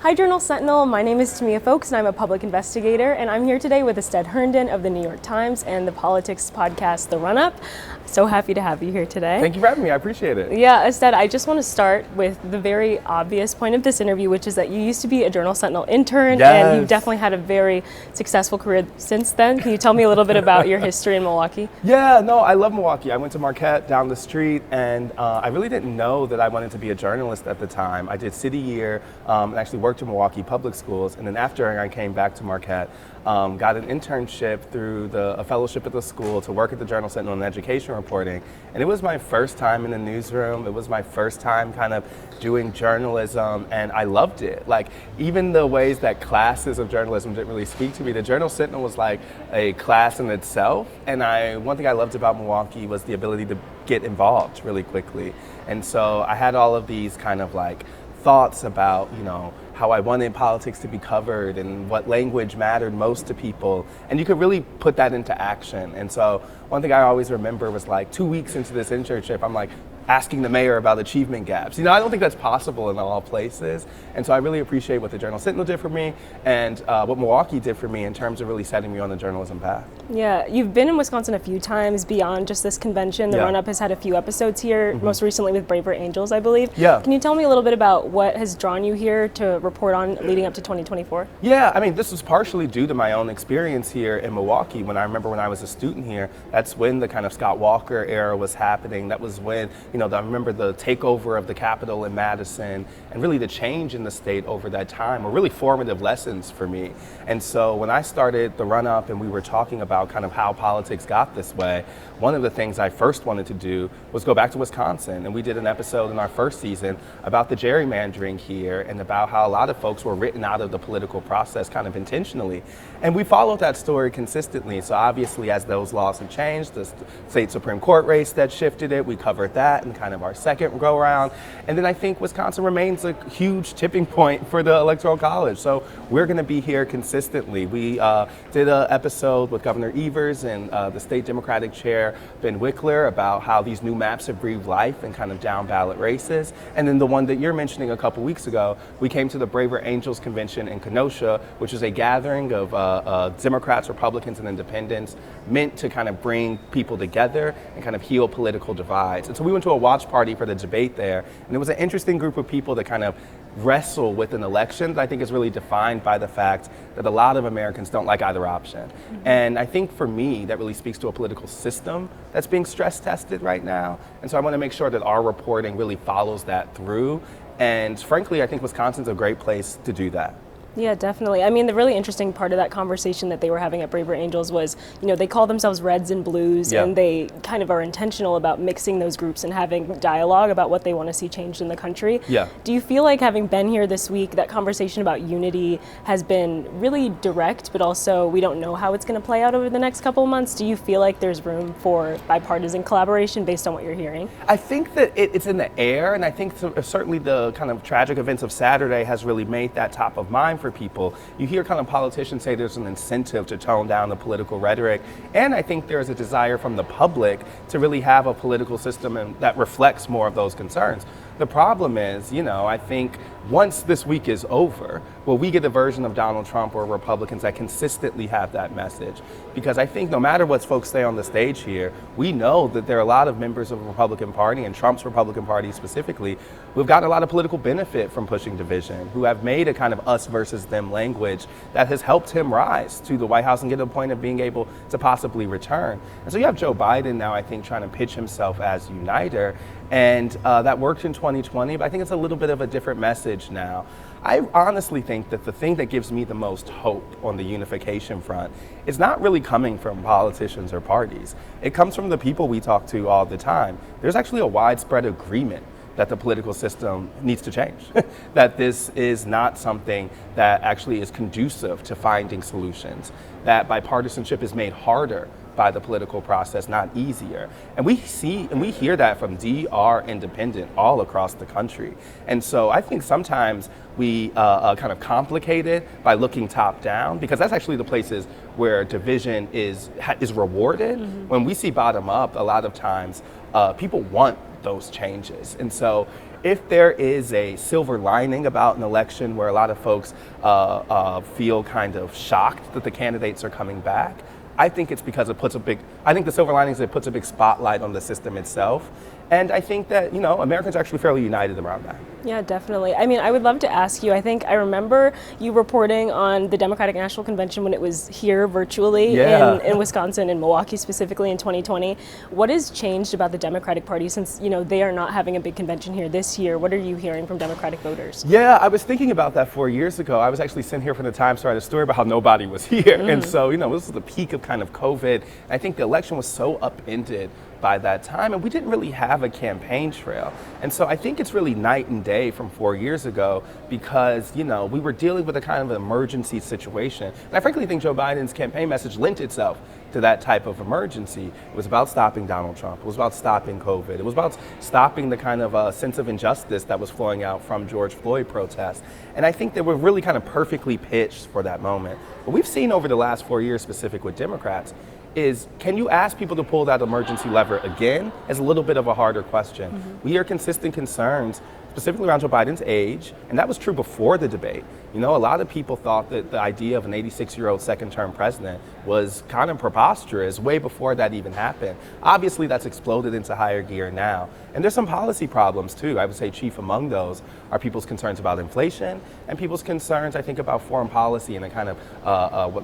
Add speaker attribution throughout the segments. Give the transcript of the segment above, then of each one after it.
Speaker 1: Hi Journal Sentinel, my name is Tamia Folks and I'm a public investigator, and I'm here today with Astead Herndon of the New York Times and the politics podcast The Run Up. So happy to have you here today.
Speaker 2: Thank you for having me, I appreciate it.
Speaker 1: Yeah, Astead, I just want to start with the very obvious point of this interview, which is that you used to be a Journal Sentinel intern, and you've definitely had a very successful career since then. Can you tell me a little bit about your history in Milwaukee?
Speaker 2: Yeah, no, I love Milwaukee. I went to Marquette down the street, and I really didn't know that I wanted to be a journalist at the time. I did City Year and actually worked in Milwaukee Public Schools, and then after I came back to Marquette, got an internship through a fellowship at the school to work at the Journal Sentinel in education reporting. And it was my first time in the newsroom. It was my first time kind of doing journalism, and I loved it. Like, even the ways that classes of journalism didn't really speak to me, the Journal Sentinel was like a class in itself. And one thing I loved about Milwaukee was the ability to get involved really quickly. And so I had all of these kind of like thoughts about, how I wanted politics to be covered and what language mattered most to people. And you could really put that into action. And so one thing I always remember was like 2 weeks into this internship, I'm like asking the mayor about achievement gaps. I don't think that's possible in all places. And so I really appreciate what the Journal Sentinel did for me and what Milwaukee did for me in terms of really setting me on the journalism path.
Speaker 1: Yeah, you've been in Wisconsin a few times beyond just this convention. The Run Up has had a few episodes here, most recently with Braver Angels, I believe.
Speaker 2: Yeah.
Speaker 1: Can you tell me a little bit about what has drawn you here to report on leading up to 2024?
Speaker 2: Yeah, this was partially due to my own experience here in Milwaukee. When I was a student here, that's when the kind of Scott Walker era was happening. That was when, I remember the takeover of the Capitol in Madison, and really the change in the state over that time were really formative lessons for me. And so when I started the Run Up and we were talking about kind of how politics got this way, one of the things I first wanted to do was go back to Wisconsin. And we did an episode in our first season about the gerrymandering here and about how a lot of folks were written out of the political process kind of intentionally. And we followed that story consistently. So obviously, as those laws have changed, the state Supreme Court race that shifted it, we covered that in kind of our second go around. And then I think Wisconsin remains a huge tipping point for the Electoral College. So we're going to be here consistently. We did an episode with Governor Evers and the state Democratic chair, Ben Wickler, about how these new maps have breathed life in kind of down ballot races. And then the one that you're mentioning a couple weeks ago, we came to the Braver Angels Convention in Kenosha, which is a gathering of Democrats, Republicans, and independents meant to kind of bring people together and kind of heal political divides. And so we went to a watch party for the debate there, and it was an interesting group of people that kind of wrestle with an election that I think is really defined by the fact that a lot of Americans don't like either option. And I think for me, that really speaks to a political system that's being stress tested right now. And so I want to make sure that our reporting really follows that through. And frankly, I think Wisconsin's a great place to do that.
Speaker 1: Yeah, definitely. The really interesting part of that conversation that they were having at Braver Angels was, they call themselves Reds and Blues, and they kind of are intentional about mixing those groups and having dialogue about what they want to see changed in the country.
Speaker 2: Yeah.
Speaker 1: Do you feel like, having been here this week, that conversation about unity has been really direct, but also we don't know how it's going to play out over the next couple of months? Do you feel like there's room for bipartisan collaboration based on what you're hearing?
Speaker 2: I think that it's in the air, and I think certainly the kind of tragic events of Saturday has really made that top of mind for people. You hear kind of politicians say there's an incentive to tone down the political rhetoric, and I think there's a desire from the public to really have a political system that reflects more of those concerns. The problem is, I think once this week is over, will we get a version of Donald Trump or Republicans that consistently have that message? Because I think no matter what folks say on the stage here, we know that there are a lot of members of the Republican Party, and Trump's Republican Party specifically, who've gotten a lot of political benefit from pushing division, who have made a kind of us versus them language that has helped him rise to the White House and get to a point of being able to possibly return. And so you have Joe Biden now, I think, trying to pitch himself as uniter. And that worked in 2020, but I think it's a little bit of a different message now. I honestly think that the thing that gives me the most hope on the unification front is not really coming from politicians or parties. It comes from the people we talk to all the time. There's actually a widespread agreement that the political system needs to change, that this is not something that actually is conducive to finding solutions, that bipartisanship is made harder by the political process, not easier. And we hear that from DR independent all across the country. And so I think sometimes we kind of complicate it by looking top down, because that's actually the places where division is rewarded. When we see bottom up, a lot of times people want those changes. And so if there is a silver lining about an election where a lot of folks feel kind of shocked that the candidates are coming back, I think it's because I think the silver lining is it puts a big spotlight on the system itself. And I think that, Americans are actually fairly united around that.
Speaker 1: Yeah, definitely. I mean, I would love to ask you, I remember you reporting on the Democratic National Convention when it was here virtually in Wisconsin, in Milwaukee specifically in 2020. What has changed about the Democratic Party since, they are not having a big convention here this year? What are you hearing from Democratic voters?
Speaker 2: Yeah, I was thinking about that 4 years ago. I was actually sitting here from the Times to write a story about how nobody was here. And so, this was the peak of kind of COVID. I think the election was so upended by that time, and we didn't really have a campaign trail. And so I think it's really night and day from 4 years ago because, we were dealing with a kind of an emergency situation. And I frankly think Joe Biden's campaign message lent itself to that type of emergency. It was about stopping Donald Trump. It was about stopping COVID. It was about stopping the kind of sense of injustice that was flowing out from George Floyd protests. And I think they were really kind of perfectly pitched for that moment. What we've seen over the last 4 years, specific with Democrats, is can you ask people to pull that emergency lever again is a little bit of a harder question. We hear consistent concerns, specifically around Joe Biden's age, and that was true before the debate. A lot of people thought that the idea of an 86-year-old second-term president was kind of preposterous way before that even happened. Obviously, that's exploded into higher gear now. And there's some policy problems, too. I would say chief among those are people's concerns about inflation and people's concerns, I think, about foreign policy and the kind of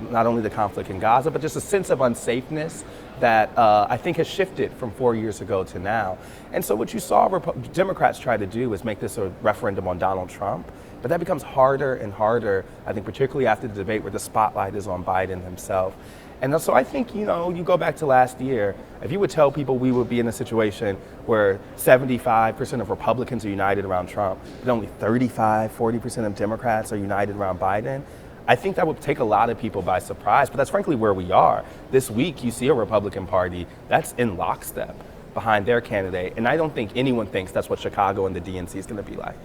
Speaker 2: not only the conflict in Gaza, but just a sense of unsafeness that I think has shifted from 4 years ago to now. And so what you saw Democrats try to do is make this a referendum on Donald Trump. But that becomes harder and harder, I think, particularly after the debate where the spotlight is on Biden himself. And so I think, you go back to last year, if you would tell people we would be in a situation where 75% of Republicans are united around Trump, but only 40% of Democrats are united around Biden, I think that would take a lot of people by surprise. But that's frankly where we are. This week, you see a Republican Party that's in lockstep behind their candidate. And I don't think anyone thinks that's what Chicago and the DNC is going to be like.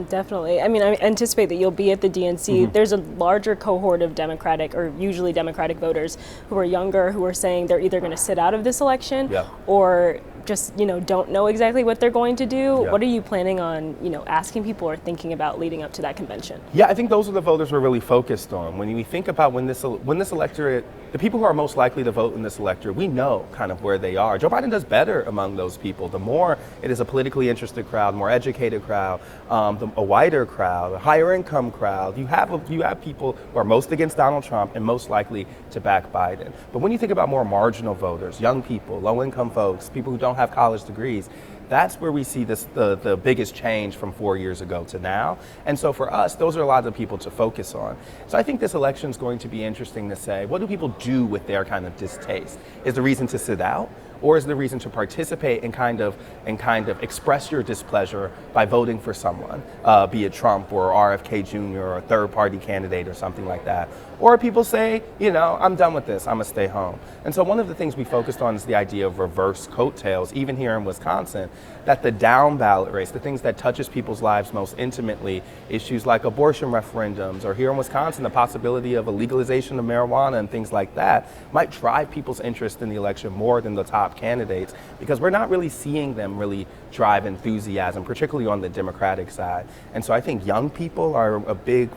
Speaker 1: Definitely. I mean, I anticipate that you'll be at the DNC. There's a larger cohort of Democratic, or usually Democratic voters who are younger, who are saying they're either going to sit out of this election or just, don't know exactly what they're going to do. What are you planning on, asking people or thinking about leading up to that convention? Yeah,
Speaker 2: I think those are the voters we're really focused on. When we think about when this electorate, the people who are most likely to vote in this electorate, we know kind of where they are. Joe Biden does better among those people. The more it is a politically interested crowd, more educated crowd, a wider crowd, a higher income crowd. You have people who are most against Donald Trump and most likely to back Biden. But when you think about more marginal voters, young people, low income folks, people who don't have college degrees, that's where we see the biggest change from 4 years ago to now. And so for us, those are a lot of the people to focus on. So I think this election is going to be interesting to say, what do people do with their kind of distaste? Is the reason to sit out? Or is the reason to participate and kind of express your displeasure by voting for someone, be it Trump or RFK Jr. or a third-party candidate or something like that? Or people say, I'm done with this, I'm gonna stay home. And so one of the things we focused on is the idea of reverse coattails, even here in Wisconsin, that the down ballot race, the things that touches people's lives most intimately, issues like abortion referendums, or here in Wisconsin, the possibility of a legalization of marijuana and things like that, might drive people's interest in the election more than the top candidates, because we're not really seeing them really drive enthusiasm, particularly on the Democratic side. And so I think young people are a big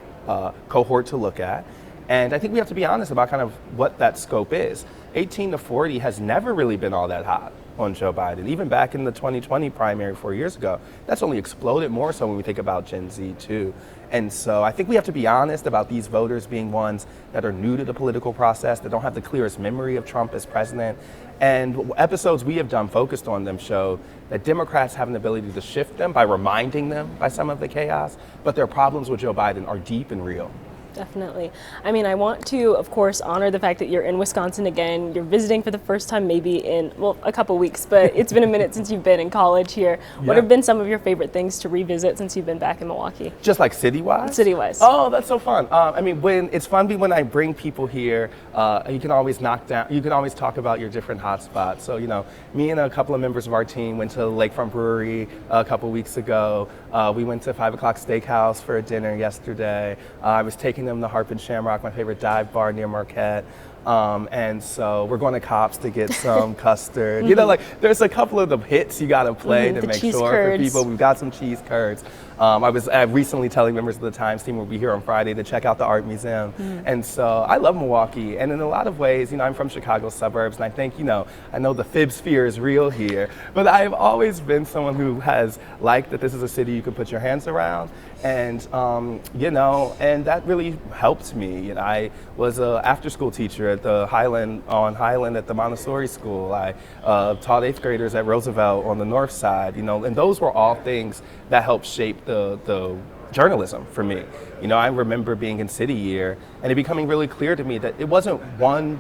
Speaker 2: cohort to look at. And I think we have to be honest about kind of what that scope is. 18 to 40 has never really been all that hot on Joe Biden. Even back in the 2020 primary 4 years ago, that's only exploded more so when we think about Gen Z too. And so I think we have to be honest about these voters being ones that are new to the political process, that don't have the clearest memory of Trump as president. And episodes we have done focused on them show that Democrats have an ability to shift them by reminding them by some of the chaos, but their problems with Joe Biden are deep and real.
Speaker 1: Definitely. I mean, I want to, of course, honor the fact that you're in Wisconsin again. You're visiting for the first time maybe in, a couple weeks, but it's been a minute since you've been in college here. Yeah. What have been some of your favorite things to revisit since you've been back in Milwaukee?
Speaker 2: Just like city-wise?
Speaker 1: City-wise.
Speaker 2: Oh, that's so fun. It's fun when I bring people here, you can always talk about your different hotspots. So, me and a couple of members of our team went to the Lakefront Brewery a couple weeks ago. We went to 5 O'Clock Steakhouse for a dinner yesterday. I was taking them to Harp and Shamrock, my favorite dive bar near Marquette. And so we're going to Cops to get some custard. You know, like there's a couple of the hits you got to play to make sure for people. We've got some cheese curds. I was recently telling members of the Times team we'll be here on Friday to check out the art museum. And so I love Milwaukee. And in a lot of ways, you know, I'm from Chicago suburbs, and I think, you know, I know the fib sphere is real here, but I've always been someone who has liked that this is a city you can put your hands around. And, you know, and that really helped me. You know, I was an after-school teacher at the Highland at the Montessori school. I taught 8th graders at Roosevelt on the north side, you know, and those were all things that helped shape the journalism for me. You know, I remember being in City Year and it becoming really clear to me that there wasn't one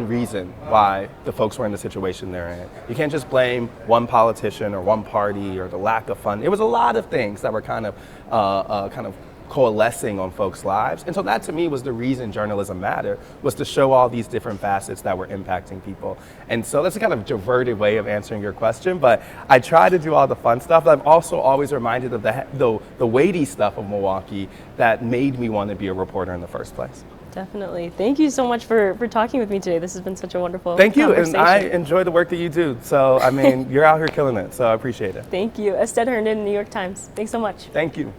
Speaker 2: reason why the folks were in the situation they're in. You can't just blame one politician or one party or the lack of funding. It was a lot of things that were kind of coalescing on folks' lives. And so that to me was the reason journalism mattered, was to show all these different facets that were impacting people. And so that's a kind of diverted way of answering your question, but I try to do all the fun stuff. But I'm also always reminded of the weighty stuff of Milwaukee that made me want to be a reporter in the first place.
Speaker 1: Definitely. Thank you so much for talking with me today. This has been such a wonderful
Speaker 2: Thank you,
Speaker 1: conversation.
Speaker 2: and I enjoy the work that you do. So, I mean, you're out here killing it, so I appreciate it.
Speaker 1: Thank you. Astead Herndon, New York Times. Thanks so much.
Speaker 2: Thank you.